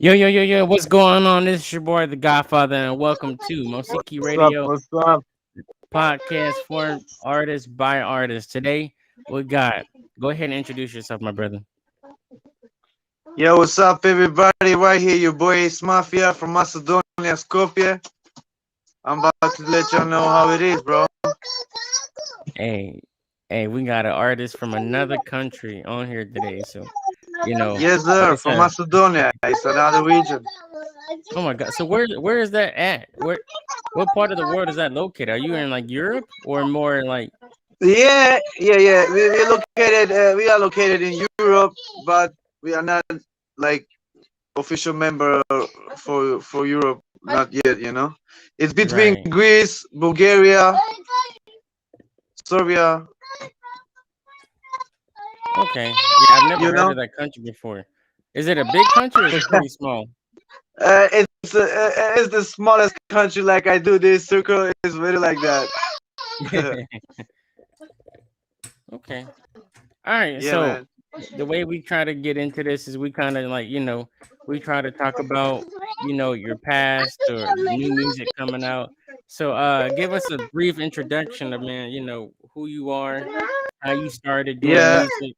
Yo, yo, yo, yo, what's going on? This is your boy, the Godfather, and welcome to Mousiki What's up? Radio What's up? podcast for artists by artists. Today, we got, go ahead and introduce yourself, my brother. Yo, what's up, everybody? Right here, your boy Ace Mafia from Macedonia, Skopje. I'm about to let y'all know how it is, bro. Hey, hey, we got an artist from another country on here today. So, Yes, like I sir, from said, Macedonia. It's another region. oh my God. So, where is that at? What part of the world is that located? Are you in like Europe or more like, Yeah. We are located in Europe, but we are not like official member for Europe. Not yet, you know. It's between right? Greece, Bulgaria, Serbia. Okay. Yeah, I've never You heard know. of that country before. Is it a big country or is it pretty small? It's the smallest country. Like I do this circle is really like that. Okay. All right. Yeah, So man. the way we try to get into this is we kind of like, we try to talk about, your past or new music coming out. So give us a brief introduction of man, who you are, how you started doing Yeah. music.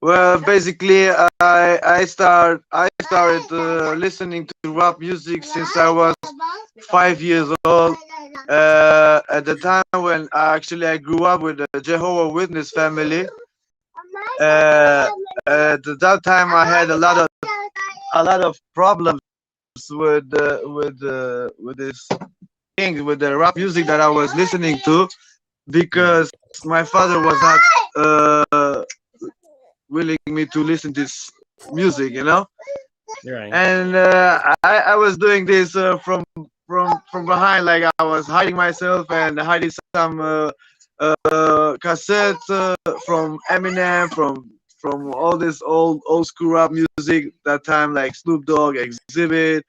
Well, basically, I started listening to rap music since I was 5 years old. At the time when I grew up with a Jehovah Witness family. Uh, at that time, I had a lot of problems with this thing with the rap music that I was listening to Yeah. because my father was not willing me to listen to this music, you know. You're right. And I was doing this from behind, like I was hiding myself and hiding some cassettes from Eminem, from all this old school rap music that time, like Snoop Dogg, Exhibit,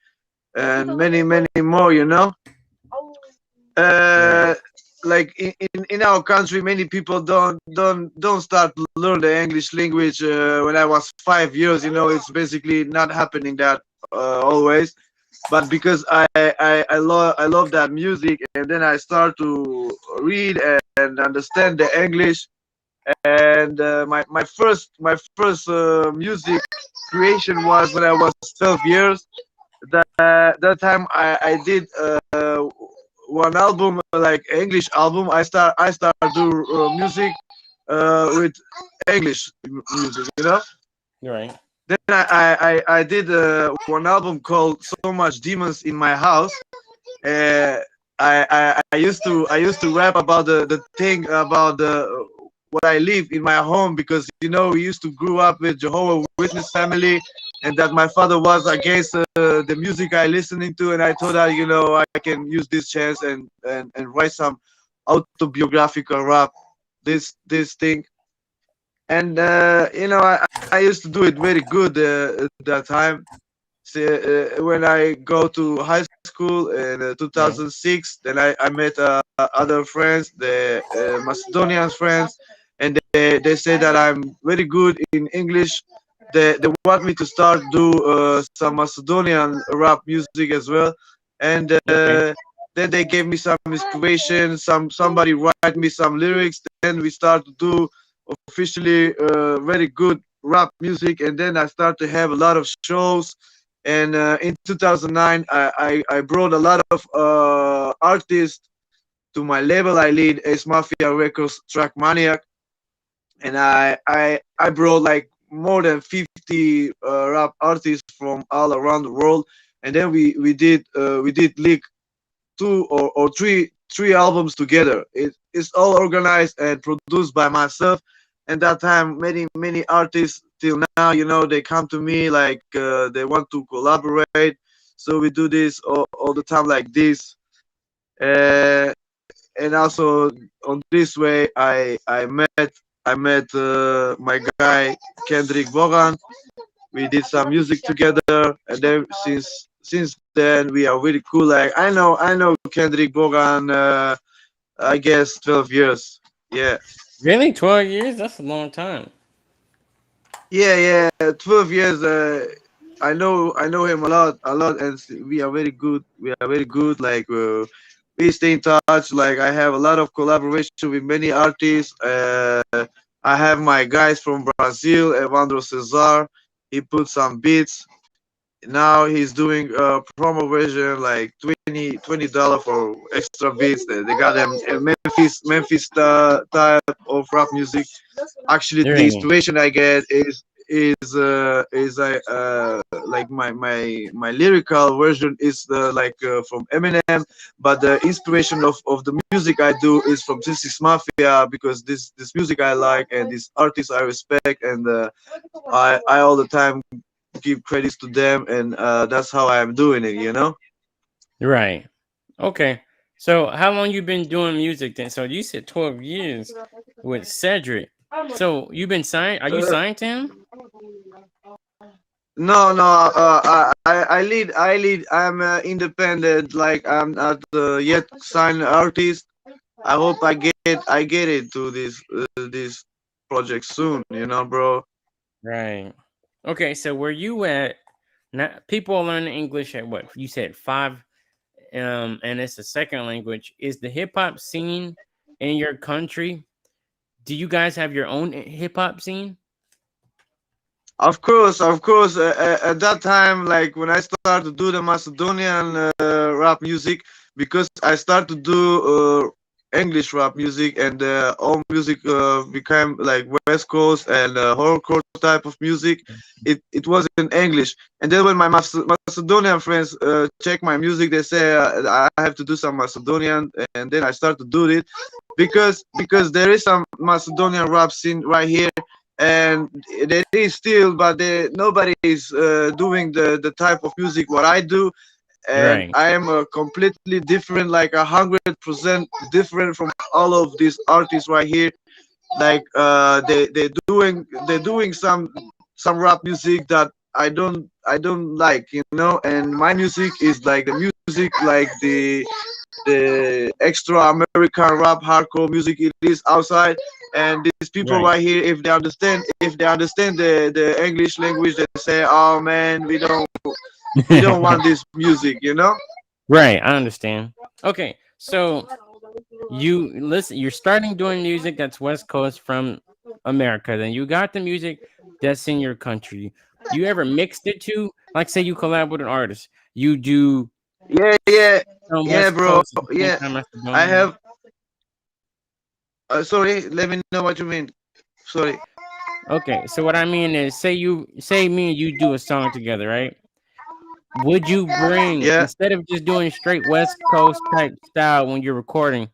and many more, you know. You're right. uh, like in our country, many people don't start to learn the English language when I was 5 years. You know, it's basically not happening that always. But because I love that music, and then I start to read and understand the English. And my first music creation was when I was 12 years. That time I did one album, like English album. I start do music with English music, you know. You're right. Then I did one album called So Much Demons in My House. uh, I used to rap about the thing about the what I live in my home, because we used to grow up with Jehovah Witness family, and that my father was against the music I listening to, and I thought that I can use this chance and write some autobiographical rap, this thing. And I used to do it very good at that time. So, when I go to high school in Right. 2006, then I met other friends, the Macedonian friends, and they say that I'm very good in English. They want me to start do some Macedonian rap music as well, and Okay. then they gave me some inspiration. Somebody write me some lyrics. Then we start to do officially very good rap music, and then I start to have a lot of shows. And in 2009, I brought a lot of artists to my label. I lead Ace Mafia Records Track Maniac, and I brought like more than 50 rap artists from all around the world. And then we did leak two or three albums together. It's all organized and produced by myself. And that time, many artists till now, they come to me like they want to collaborate. So we do this all the time like this. And also on this way, I met my guy Kendrick Bogan. We did some music together, and then since then we are really cool. Like I know Kendrick Bogan, I guess 12 years. Yeah. Really? 12 years? That's a long time. Yeah, 12 years. I know him a lot, and we are very good. We are very good. Like we stay in touch. Like I have a lot of collaboration with many artists. I have my guys from Brazil, Evandro Cesar. He put some beats. Now he's doing a promo version like $20 for extra beats. They got them Memphis type of rap music. Actually, the Right, inspiration I get is like my lyrical version is like from Eminem, but the inspiration of the music I do is from Six Mafia, because this music I like and these artists I respect, and I all the time give credits to them, and that's how I'm doing it. You know. right. Okay. So how long you been doing music then? So you said 12 years with Cedric. So you've been signed? Are you Uh, signed to him? no, no. I lead. I lead. I'm independent. Like I'm not yet signed artist. I hope I get it to this project soon. You know, bro. Right. Okay, so where you at? Now, people are learning English at what? You said five, and it's a second language. Is the hip hop scene in your country? Do you guys have your own hip hop scene? Of course, of course. At that time, like when I started to do the Macedonian rap music, because I started to do English rap music, and all music became like West Coast and horrorcore type of music. It was in English, and then when my Macedonian friends check my music, they say I have to do some Macedonian, and then I start to do it because there is some Macedonian rap scene right here, and there is still, but nobody is doing the type of music what I do, and Right, I am completely different, like 100% different from all of these artists right here. Like they're doing some rap music that I don't like, and my music is like the music, like the extra American rap hardcore music it is outside. And these people right, right here, if they understand the English language, they say, "Oh man, we don't want this music." right. I understand. Okay, so you listen. You're starting doing music that's West Coast from America. Then you got the music that's in your country. You ever mixed it to, like, say you collab with an artist, you do Yeah, yeah, some yeah, West bro. Coast at the same Yeah, time I Macedonian. have. Sorry, let me know what you mean. Sorry. Okay, so what I mean is, say me and you do a song together, right? Would you bring, Yeah, instead of just doing straight West Coast type style when you're recording,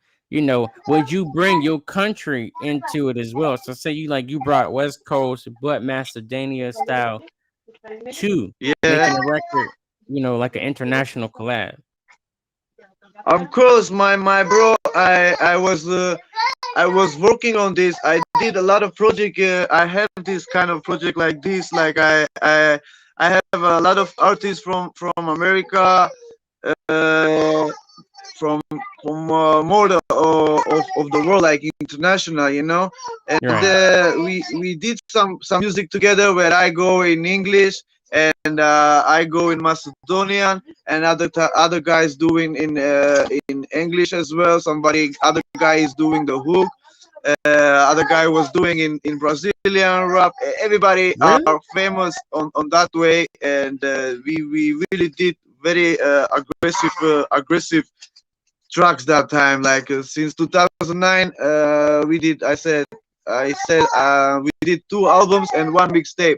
would you bring your country into it as well? So say you brought West Coast but Macedonia style to yeah. making a record, like an international collab. Of course, my bro. I was working on this. I did a lot of project. I have this kind of project like this. Like I have a lot of artists from America, uh, from more of the world, like international, and Right. we did some music together where I go in English, and I go in Macedonian, and other guys doing in English as well. Other guy is doing the hook. Other guy was doing in Brazilian rap. Everybody are Really? famous on that way, and we really did very aggressive tracks that time. Like since 2009, we did. I said we did 2 albums and 1 mixtape.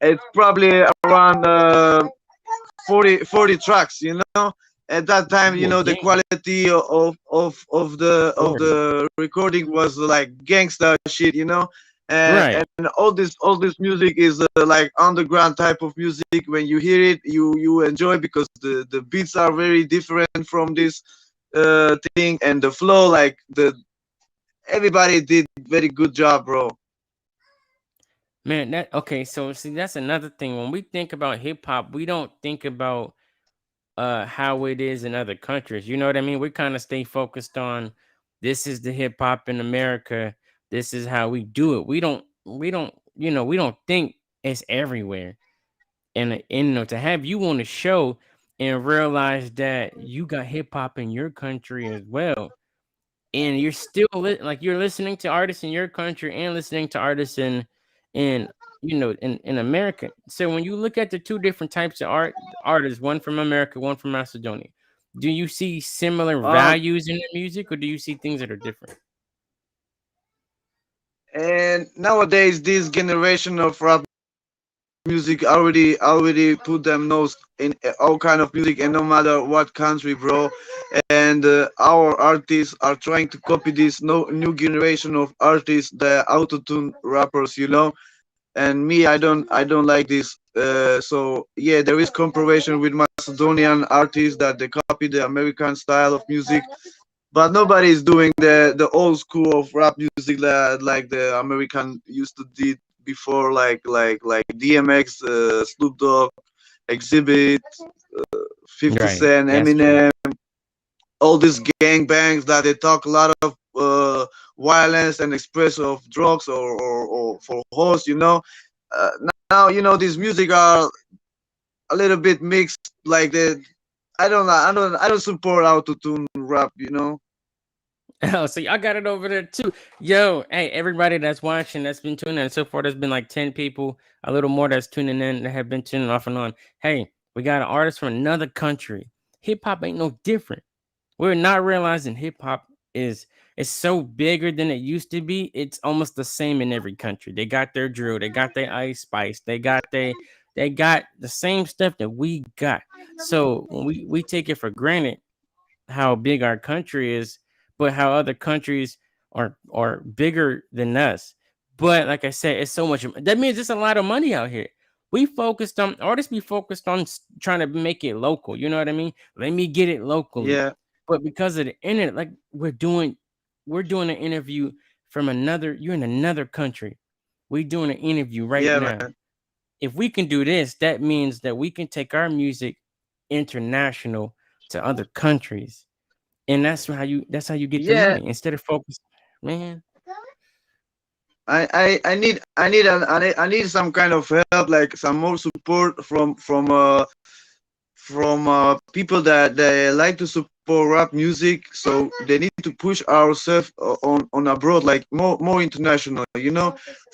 It's probably around 40 tracks. At that time, Oh, the damn. quality of the 40. recording was like gangsta shit. And Right. all this music is like underground type of music. When you hear it, you enjoy, because the beats are very different from this thing, and the flow, like the everybody did very good job, bro. Man, that okay, so see that's another thing. When we think about hip hop, we don't think about how it is in other countries. You know what I mean? We kind of stay focused on, this is the hip hop in America. This is how we do it. We don't we don't think it's everywhere. And to have you on the show and realize that you got hip hop in your country as well, and you're still like you're listening to artists in your country and listening to artists in in America. So when you look at the two different types of artists, one from America, one from Macedonia, do you see similar Um, values in their music, or do you see things that are different? and nowadays, this generation of rap music already put them nose in all kind of music, and no matter what country, bro. And our artists are trying to copy this no new generation of artists, the autotune rappers. And me, I don't like this. So yeah, there is comparison with Macedonian artists that they copy the American style of music, but nobody is doing the old school of rap music that like the American used to did before, like DMX, Snoop Dogg, Exhibit, 50 Right. Cent, That's true. Eminem, all these gang bangs that they talk a lot of violence and express of drugs or for horse. Uh, Now these music are a little bit mixed, like the I don't support autotune rap. Oh, so y'all got it over there too. Yo, hey, everybody that's watching, that's been tuning in so far, there's been like 10 people, a little more that's tuning in that have been tuning off and on. Hey, we got an artist from another country. Hip hop ain't no different. We're not realizing hip hop is so bigger than it used to be. It's almost the same in every country. They got their drill, they got their ice spice, they got the same stuff that we got. So when we take it for granted how big our country is, but how other countries are bigger than us. But like I said, it's so much. That means it's a lot of money out here. We focused on artists. Be focused on trying to make it local. You know what I mean? Let me get it locally. Yeah, But because of the internet, like we're doing an interview from another. You're in another country. We're doing an interview right yeah, now. man. If we can do this, that means that we can take our music international to other countries, and that's how you get the Yeah, money instead of focus, man. I need some kind of help, like some more support from people that they like to support rap music. So they need to push ourselves on abroad, like more international.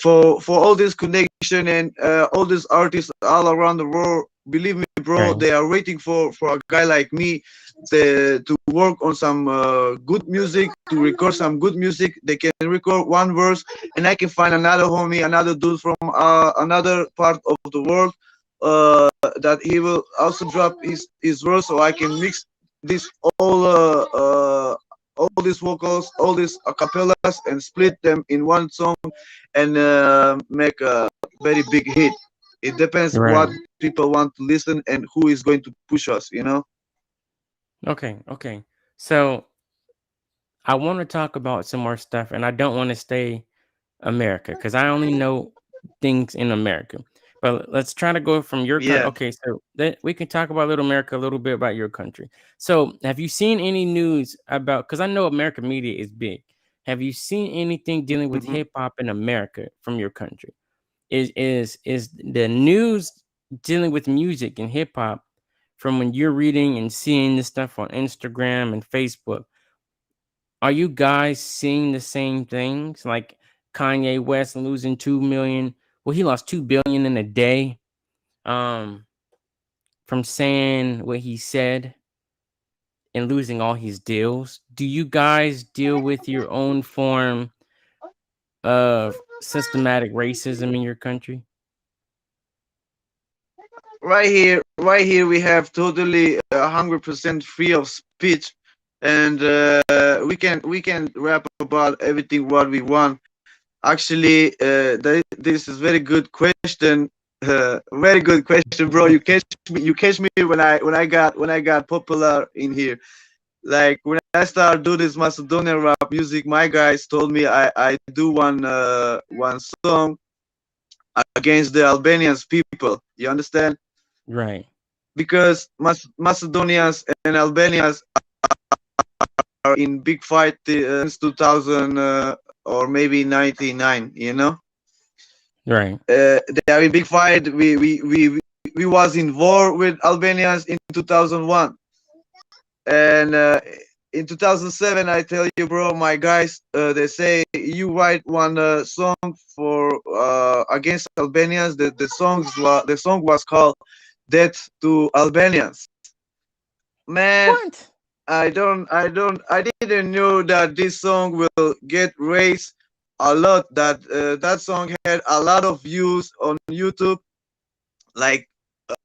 For all this connection and all these artists all around the world. Believe me, bro, Right, they are waiting for a guy like me to work on some good music, to record some good music. They can record one verse, and I can find another homie, another dude from another part of the world, that he will also drop his verse, so I can mix this all these vocals, all these acapellas, and split them in one song, and make a very big hit. It depends what right. people want to listen and who is going to push us. Okay, okay. So I want to talk about some more stuff, and I don't want to stay America because I only know things in America. But let's try to go from your country. Yeah. Okay, so that we can talk about Little America, a little bit about your country. So, have you seen any news about? Because I know American media is big. Have you seen anything dealing with Hmm. hip hop in America from your country? Is the news dealing with music and hip hop from when you're reading and seeing this stuff on Instagram and Facebook? Are you guys seeing the same things like Kanye West losing 2 million? Well, he lost 2 billion in a day from saying what he said and losing all his deals. Do you guys deal with your own form of systematic racism in your country? Right here, we have totally 100% free of speech, and we can rap about everything what we want. Actually, this is very good question. Very good question, bro. You catch me when I got popular in here. Like when I started do this Macedonian rap music, my guys told me I do one song against the Albanians people. You understand? Right. Because Macedonians and Albanians are in big fight since 2000, or maybe 99. Right. They are in big fight. We was in war with Albanians in 2001, and in 2007, I tell you, bro, my guys, they say you write one song for against Albanians. The song was called "Death to Albanians." Man, What? I didn't know that this song will get raised a lot. That song had a lot of views on YouTube. Like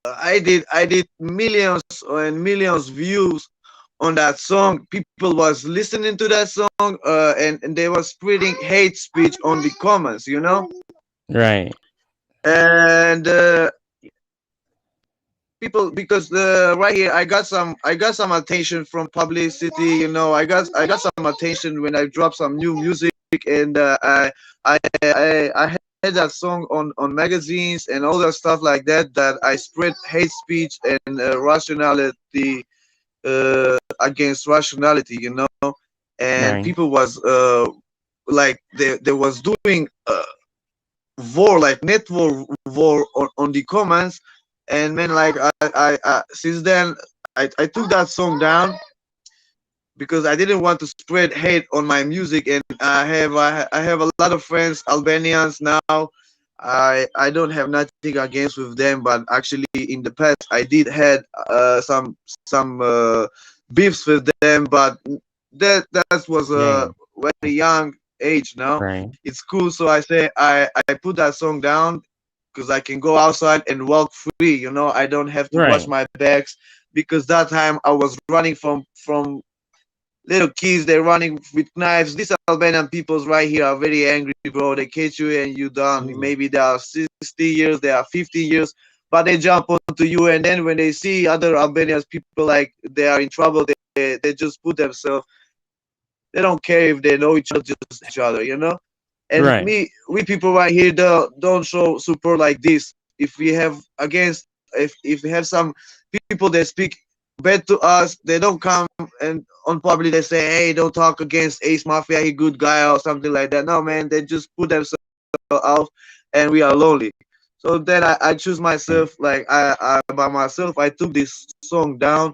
I did millions and millions views on that song. People was listening to that song, and they was spreading hate speech on the comments, you know. Right. And people, because right here I got some attention from publicity, you know. I got some attention when I dropped some new music, and I had that song on magazines and all that stuff like that, that I spread hate speech and rationality, against rationality, you know. And Right. people was like they was doing war, like network war on the comments. And man, like I since then I took that song down, because I didn't want to spread hate on my music. And I have a lot of friends Albanians now. I don't have nothing against with them, but actually in the past I did had some beefs with them. But that was a Dang. very young age now. Right. It's cool. So I say I put that song down, because I can go outside and walk free, you know. I don't have to watch Right. my backs, because that time I was running from little kids. They're running with knives. These Albanian peoples right here are very angry, bro. They catch you and you done. Mm. Maybe they are 60 years, they are 50 years, but they jump onto you. And then when they see other Albanians people like they are in trouble, they just put themselves. They don't care if they know each other, just each other, you know. And Right. we people right here don't show support like this. If we have against, if we have some people that speak bad to us, they don't come and on public they say, hey, don't talk against Ace Mafia, he good guy or something like that. No, man, they just put themselves out, and we are lonely. So then I choose Right. myself, like I by myself I took this song down,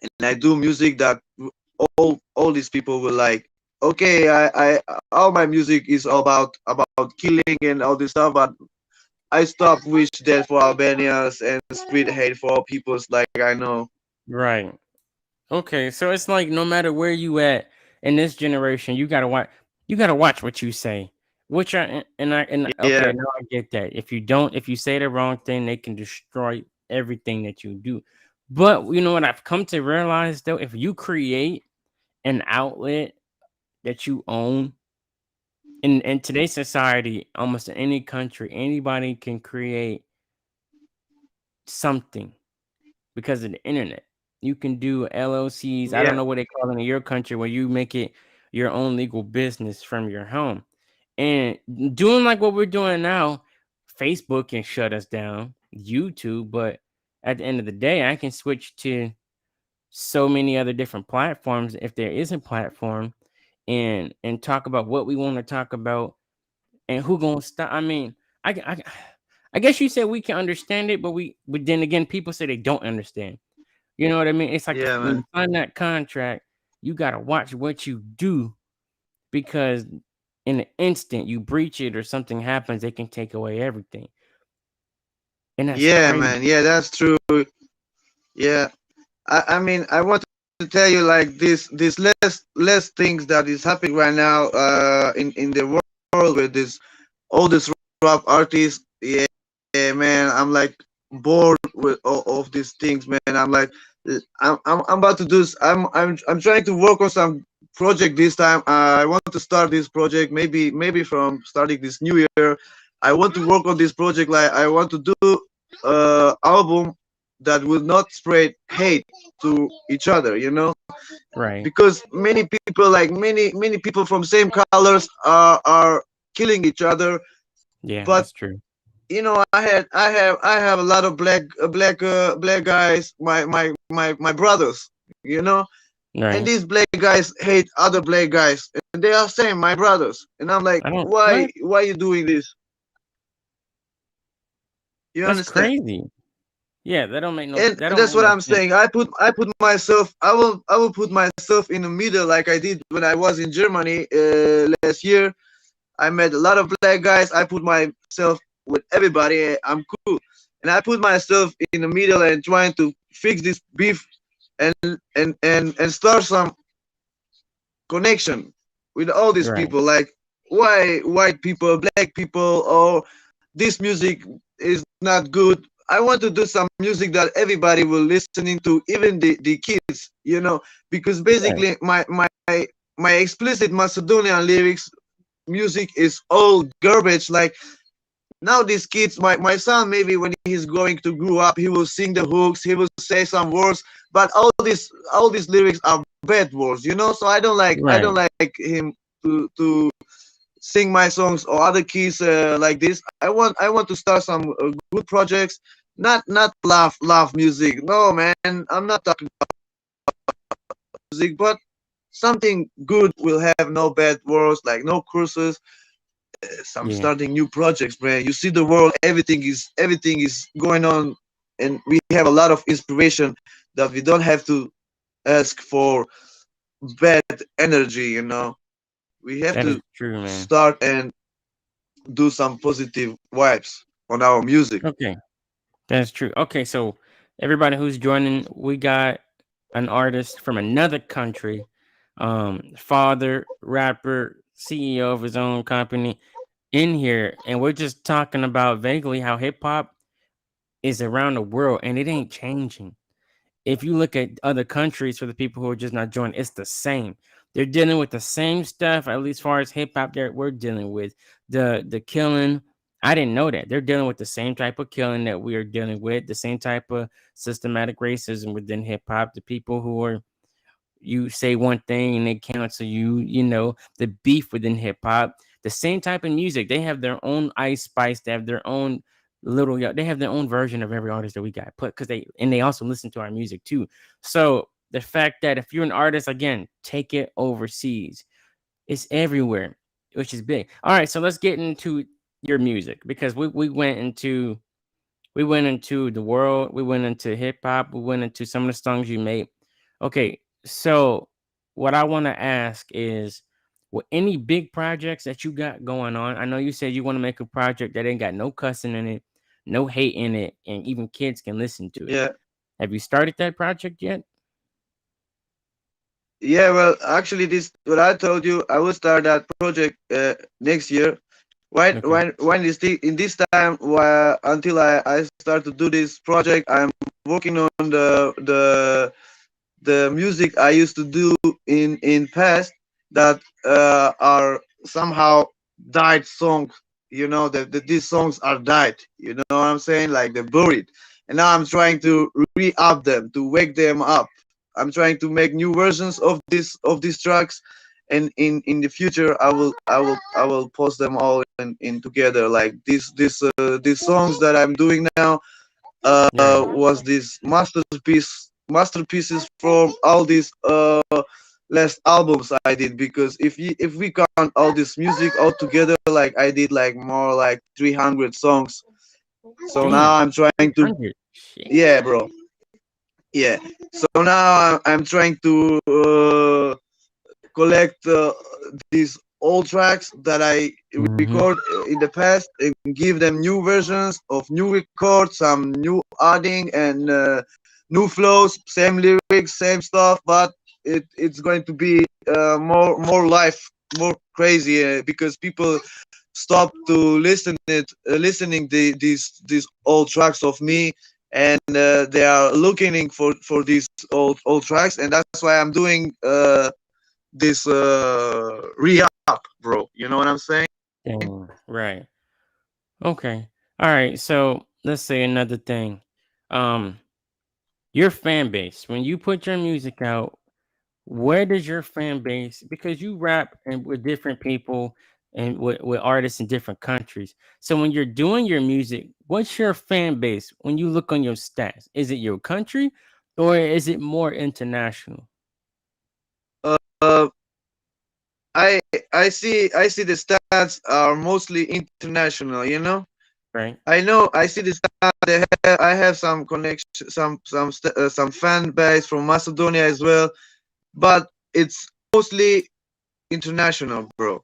and I do music that all these people will like. Okay, I all my music is about killing and all this stuff, but I stop wish death for Albanians and spread hate for all peoples like I know. Right. Okay, so it's like no matter where you at in this generation, you gotta watch what you say. Which I and Yeah, okay, now I get that. If you don't, if you say the wrong thing, they can destroy everything that you do. But you know what I've come to realize though, if you create an outlet that you own in today's society, almost in any country, anybody can create something because of the internet. You can do LLCs. I don't yeah, know what they call it in your country where you make it your own legal business from your home. And doing like what we're doing now, Facebook can shut us down, YouTube, but at the end of the day, I can switch to so many other different platforms if there is a platform and talk about what we want to talk about and who gonna stop. I mean, I guess you said we can understand it, but then again, people say they don't understand. You know what I mean? It's like yeah, when you man. sign that contract, you gotta watch what you do because in an instant you breach it or something happens, they can take away everything, and that's Yeah, crazy. man. Yeah, that's true. Yeah. I mean, I want to tell you like this less things that is happening right now in the world with this all this rap artists. Yeah, yeah, man, I'm like bored with all of these things, man. I'm like I'm about to do I'm trying to work on some project this time. I want to start this project, maybe from starting this new year. I want to work on this project, like I want to do album that will not spread hate to each other, you know. Right? Because many people, like many people from same colors are killing each other. Yeah, But that's true. you know, I have a lot of black guys, my brothers, you know. And Right? these black guys hate other black guys, and they are saying my brothers, and I'm like, I don't why what? why you doing this? You That's understand? crazy. Yeah, that And don't that's make what no I'm sense. saying. I put myself. I will put myself in the middle, like I did when I was in Germany last year. I met a lot of black guys. I put myself with everybody. I'm cool, and I put myself in the middle and trying to fix this beef and and start some connection with all these Right. people. Like, why white people, black people, or this music is not good. I want to do some music that everybody will listening to, even the kids, because Right. basically my explicit Macedonian lyrics music is all garbage. Like, now these kids, my son, maybe when he's going to grow up, he will sing the hooks, he will say some words, but all these lyrics are bad words, so I don't Right. like him to sing my songs or other keys like this. I want to start some good projects, not love music. No, man, I'm not talking music, but something good will have no bad words, like no curses. Some Yeah. starting new projects, man. You see the world, everything is going on, and we have a lot of inspiration that we don't have to ask for bad energy. We have That is to true, man. start and do some positive vibes on our music. Okay. That's true. Okay, so everybody who's joining, we got an artist from another country, father, rapper, CEO of his own company in here, and we're just talking about vaguely how hip hop is around the world and it ain't changing. If you look at other countries, for the people who are just not joining, it's the same. They're dealing with the same stuff, at least as far as hip hop that we're dealing with. The killing. I didn't know that. They're dealing with the same type of killing that we are dealing with, the same type of systematic racism within hip hop. The people who are, you say one thing and they cancel you, the beef within hip hop, the same type of music. They have their own Ice Spice, they have their own they have their own version of every artist that we got put, because they also listen to our music too. So the fact that if you're an artist, again, take it overseas. It's everywhere, which is big. All right, so let's get into your music, because we went into the world, we went into hip hop, we went into some of the songs you made. Okay, so what I want to ask is, what any big projects that you got going on? I know you said you want to make a project that ain't got no cussing in it, no hate in it, and even kids can listen to it. Yeah, Have you started that project yet? yeah. Well, actually, this what I told you. I will start that project next year. Okay. When in this time, until I start to do this project, I'm working on the music I used to do in past that are somehow died songs. That these songs are died. You know what I'm saying? Like, they're buried, and now I'm trying to re-up them, to wake them up. I'm trying to make new versions of these tracks, and in the future I will post them all in together. Like, these songs that I'm doing now Right. was this masterpieces from all these last albums I did. Because if we count all this music all together, like, I did like more like 300 songs. So now Damn. I'm trying to, 300. Shit. yeah, bro, yeah. So now I'm trying to collect these old tracks that I Mm-hmm. record in the past, and give them new versions of new records, some new adding, and new flows, same lyrics, same stuff, but it's going to be more life, more crazy, because people stop to listening these old tracks of me, and they are looking for these old tracks, and that's why I'm doing this re-up, bro. You know what I'm saying? Damn. Right. Okay. All right. So let's say another thing. Um, your fan base, when you put your music out, where does your fan base, because you rap and with different people and with artists in different countries. So when you're doing your music, what's your fan base when you look on your stats? Is it your country or is it more international? Uh, I I see the stats are mostly international. Right. I know I see the I have some connection, some fan base from Macedonia as well, but it's mostly international, bro.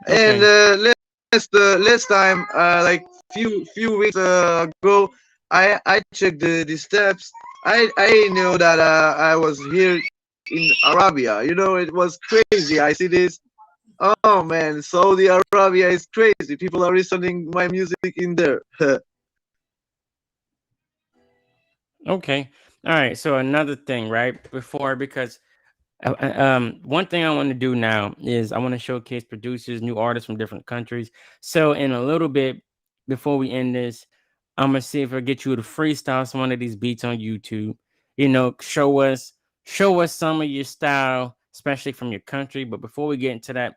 And Okay. last time, like few weeks ago, I checked the steps. I know that I was here in Arabia. You know, it was crazy. I see this. Oh man, Saudi Arabia is crazy. People are listening my music in there. Okay. All right. So another thing, right? Before, because one thing I want to do now is I want to showcase producers, new artists from different countries. So in a little bit, before we end this, I'm gonna see if I get you to freestyle some one of these beats on YouTube. You know, show us some of your style, especially from your country. But before we get into that,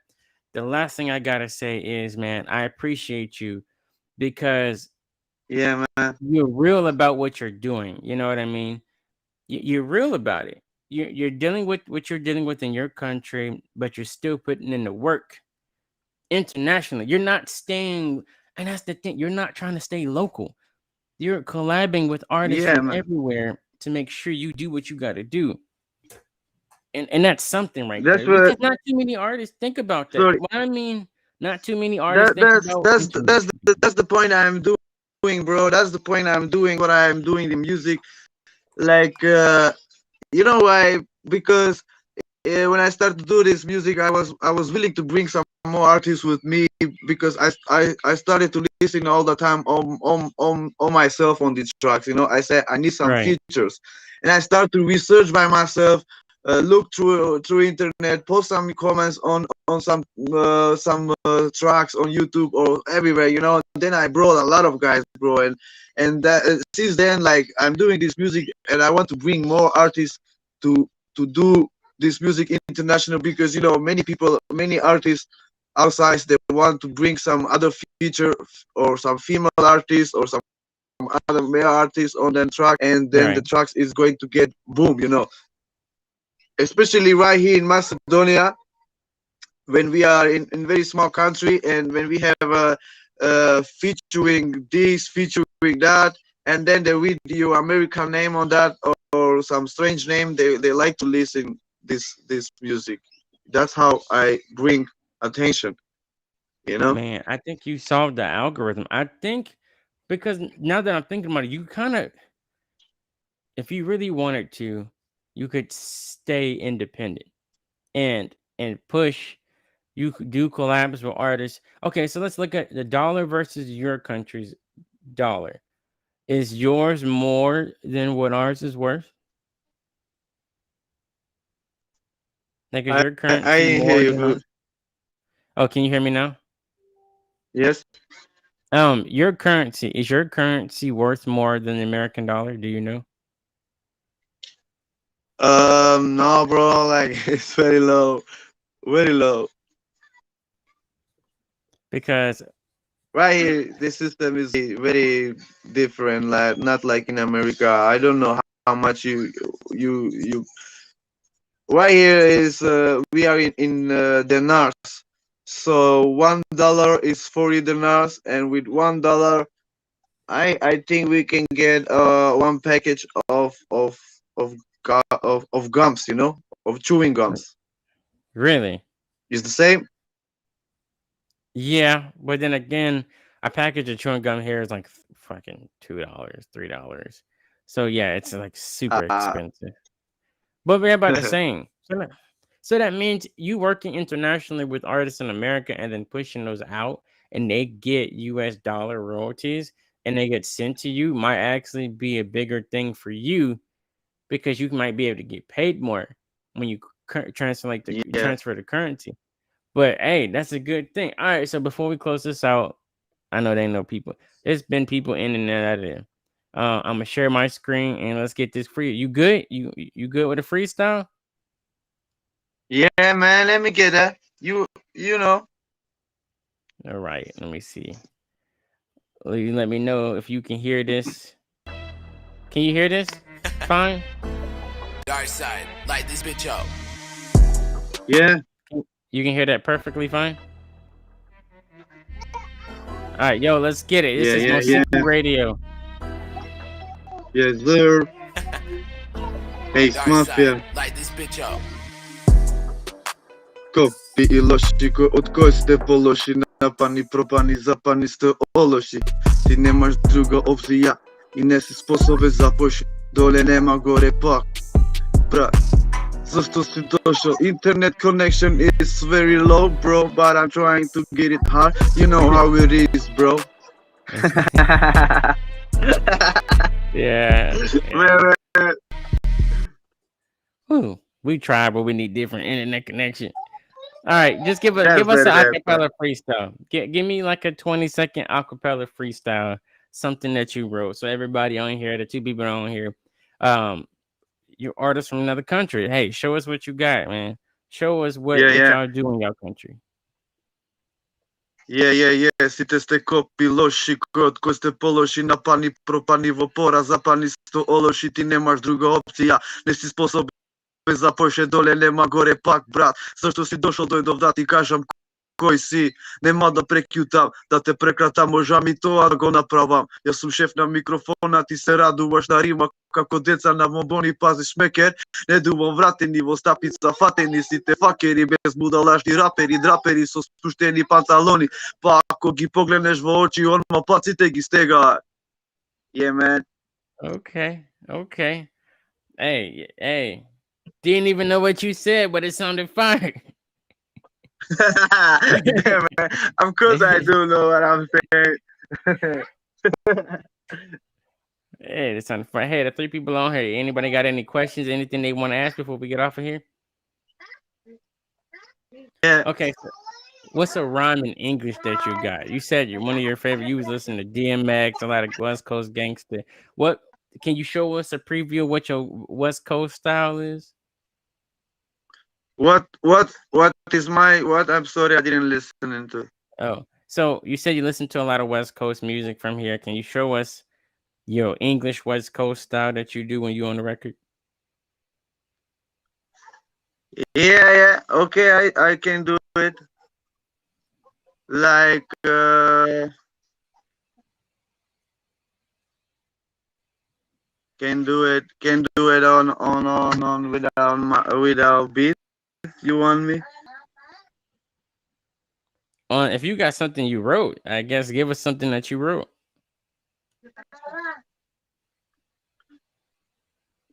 the last thing I gotta say is, man, I appreciate you because Yeah, man. you're real about what you're doing. You know what I mean? You're real about it. You're dealing with what you're dealing with in your country, but you're still putting in the work internationally. You're not staying, and that's the thing. You're not trying to stay local. You're collabing with artists Yeah, from man. everywhere to make sure you do what you got to do. And that's something right That's there what. because not too many artists think about that. Sorry. What I mean, not too many artists think about That's the point I'm doing, bro. That's the point I'm doing. What I'm doing the music, like you know why? Because when I started to do this music, I was willing to bring some more artists with me because I started to listen all the time on myself on these tracks. You know, I said I need some right, features, and I start to research by myself, look through internet, post some comments on some tracks on YouTube or everywhere. You know, then I brought a lot of guys, bro, and since then, like I'm doing this music, and I want to bring more artists to do this music international because you know many artists outside they want to bring some other feature or some female artists or some other male artists on that track, and then the right, tracks is going to get boom, you know, especially right here in Macedonia when we are in very small country and when we have featuring this featuring that, and then they with your American name on that or some strange name, they like to listen this music. That's how I bring attention, you know. man. I think you solved the algorithm. I think because now that I'm thinking about it, you kind of, if you really wanted to, you could stay independent and push. You could do collabs with artists. Okay, so let's look at the dollar versus your country's dollar. Is yours more than what ours is worth? Like, is I your I currency hear more you than good. ours? Oh, can you hear me now? Yes. Your currency worth more than the American dollar? Do you know? No, bro. Like it's very low, very low. Because Right here, the system is very different. Like not like in America. I don't know how much you. Right here is we are in dinars. So $1 is 40 dinars, and with $1, I think we can get one package of gums. You know, of chewing gums. really, It's the same. yeah. But then again, a package of chewing gum here is like fucking $2, $3. So yeah, it's like super Uh, expensive. But we're about the same. So that means you working internationally with artists in America and then pushing those out, and they get US dollar royalties and they get sent to you might actually be a bigger thing for you because you might be able to get paid more when you yeah, transfer the currency. But hey, that's a good thing. All right, so before we close this out, I know they know people. There's been people in and out of there. I'm gonna share my screen and let's get this free. You good? You good with a freestyle? yeah, man. Let me get that. You know. All right, let me see. You let me know if you can hear this. Can you hear this? Fine. Dark side, light this bitch up. Yeah, You can hear that perfectly fine. All right, yo, let's get it. This Yeah, is yeah, Mousiki yeah. Radio. Yes, sir. Ace Dark side, Mafia. light this bitch up. Kopi i loši ko od koje ste pološi. Napani, propani, zapani ste ološi. Ti nemaš druga opcija i nesi sposobe zapoši. Dole nema gore pak, brat. Zašto si došao? Internet connection is very low, bro, but I'm trying to get it hard. You know how it is, bro. Yeah. Man, Whew. We tried, but we need different internet connection. All right, just give that's us better an than that. acapella freestyle. Give me like a 20-second acapella freestyle, something that you wrote. So everybody on here, the two people on here, you're artists from another country. Hey, show us what you got, man. Show us Yeah, what yeah. y'all do in your country. Site ste kopi loši, kod ko ste pološi, napani, propani, vopora, zapani sto ološi, ti nemaš druga opcija, nisi sposoben zapoše, dole nema gore pak, brat, zašto si došao da ti kažem koji si, nema da prekjutam, da te prekratam, možda mi to, a go napravam, ja sam šef na mikrofona, ti se raduvaš na rima, kako deca na bomboni, paziš šmeker, ne duvam vrateni, vo stapica fateni, si te fakeri, bez budalašni raperi, draperi, so spušteni pantaloni, pa ako gi pogledneš v oči, odmah pacite gi z tega. Yeah, man. Okay. Hey. Didn't even know what you said, but it sounded fire. Yeah, man. Of course I do know what I'm saying. Hey, it sounded fire. Hey, the three people on here. Anybody got any questions? Anything they want to ask before we get off of here? Yeah. Okay. So what's a rhyme in English that you got? You said one of your favorite. You was listening to DMX, a lot of West Coast gangster. What can you show us a preview of what your West Coast style is? What is my what? I'm sorry, I didn't listen into. Oh, so you said you listen to a lot of West Coast music from here. Can you show us your English West Coast style that you do when you on the record? Yeah. Okay, I can do it. Like can do it on without beat. You want me? If you got something you wrote, I guess give us something that you wrote.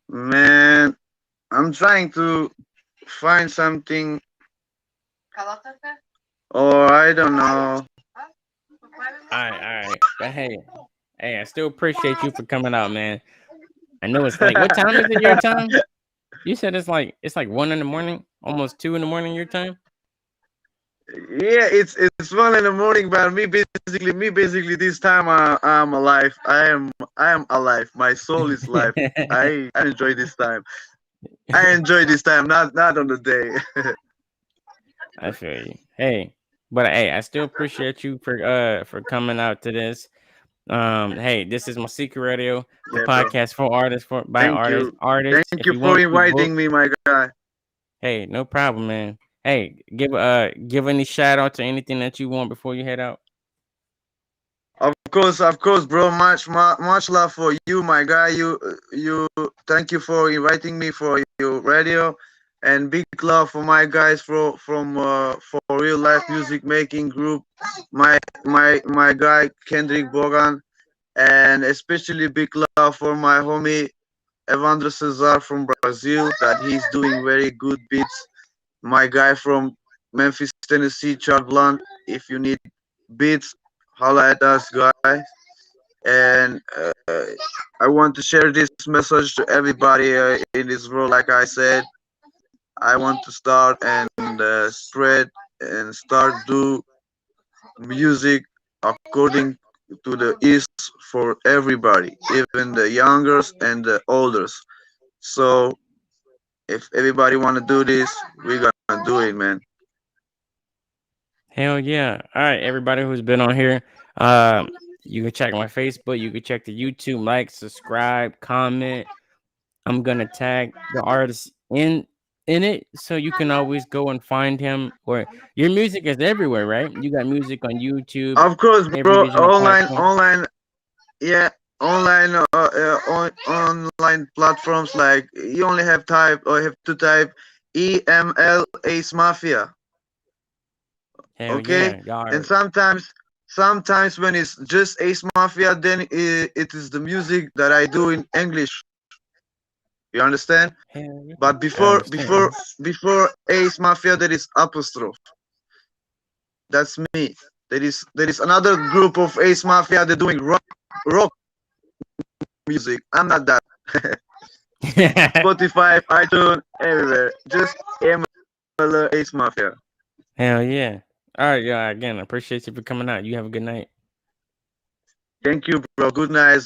Man, I'm trying to find something, or I don't know. All right. But hey, I still appreciate you for coming out, man. I know it's like, what time is it your time? You said it's like 1 in the morning, almost 2 in the morning your time. Yeah, it's 1 in the morning, but me basically this time I'm alive. I am alive. My soul is alive. I enjoy this time. I enjoy this time, not on the day. I feel you. Hey, but hey, I still appreciate you for coming out to this. Hey, this is Mousiki Radio, the Yeah, bro. podcast for artists, for by Thank artists. you. Artists, Thank if you you for want to book, inviting me, my guy. hey, no problem, man. Hey, give any shout out to anything that you want before you head out. Of course, bro. Much love for you, my guy. You. Thank you for inviting me for your radio, and big love for my guys for real life music making group. My guy Kendrick Bogan, and especially big love for my homie Evandro Cesar from Brazil. That he's doing very good beats. My guy from Memphis, Tennessee, Chad Blunt. If you need beats, holla at us, guys. And I want to share this message to everybody in this world. Like I said, I want to start and spread and start do music according to the East for everybody, even the youngers and the olders. So if everybody want to do this, we're gonna do it, man. Hell yeah! All right, everybody who's been on here, you can check my Facebook, you can check the YouTube, like, subscribe, comment. I'm gonna tag the artists in in it, so you can always go and find him. Or your music is everywhere, right? You got music on YouTube, Of course, every bro. digital platform. Yeah, online platforms like you only have type or have to type EML Ace Mafia. Hell Okay, yeah, y'all and are. sometimes when it's just Ace Mafia, then it is the music that I do in English. You understand? Hell yeah, But I understand. before Ace Mafia, there is apostrophe. That's me. There is another group of Ace Mafia. They're doing rock music. I'm not that. Spotify, iTunes, everywhere. Just EML Ace Mafia. Hell yeah. All right, yeah. Again, I appreciate you for coming out. You have a good night. Thank you, bro. Good night.